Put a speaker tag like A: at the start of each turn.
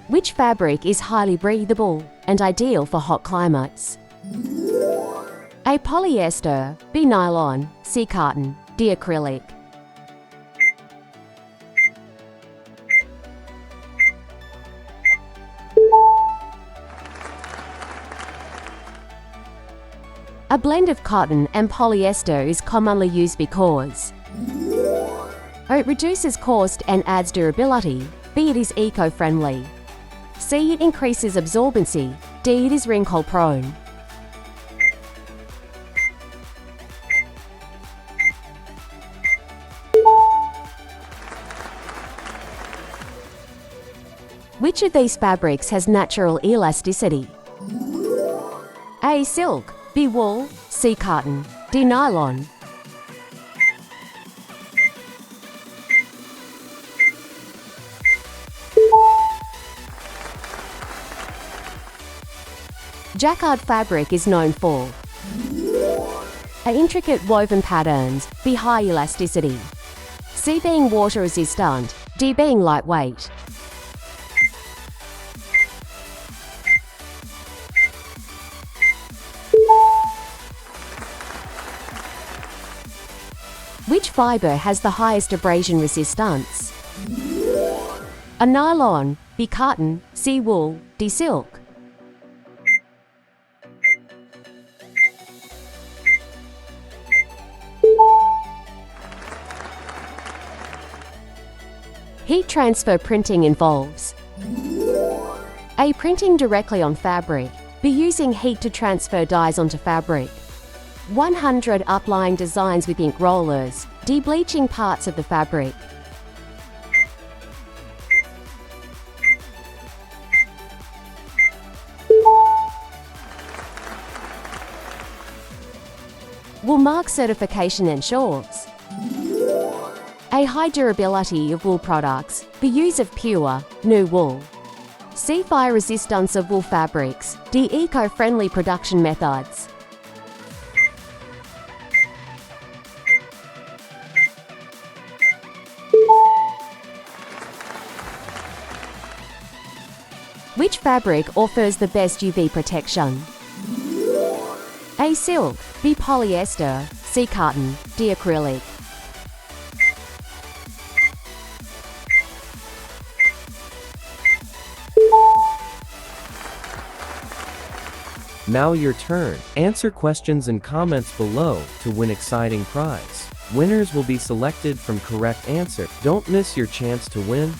A: Which fabric is highly breathable and ideal for hot climates? A. Polyester, B. Nylon, C. Cotton, D. Acrylic. A blend of cotton and polyester is commonly used because A. It reduces cost and adds durability, B. It is eco-friendly, C. It increases absorbency, D. It is wrinkle-prone. Which of these fabrics has natural elasticity? A. Silk, B. Wool, C. Cotton, D. Nylon. Jacquard fabric is known for A. Intricate woven patterns, B. High elasticity, C. Being water resistant, D. Being lightweight. Which fiber has the highest abrasion resistance? A. Nylon, B. Cotton, C. Wool, D. Silk. Heat transfer printing involves A. Printing directly on fabric, B. Using heat to transfer dyes onto fabric, 100 uplying designs with ink rollers, D. Bleaching parts of the fabric. Wool mark certification ensures A. High durability of wool products, B. Use of pure, new wool, C. Fire resistance of wool fabrics, D. Eco-friendly production methods. Which fabric offers the best UV protection? A. Silk, B. Polyester, C. Cotton, D. Acrylic.
B: Now your turn. Answer questions and comments below to win exciting prize. Winners will be selected from correct answer. Don't miss your chance to win.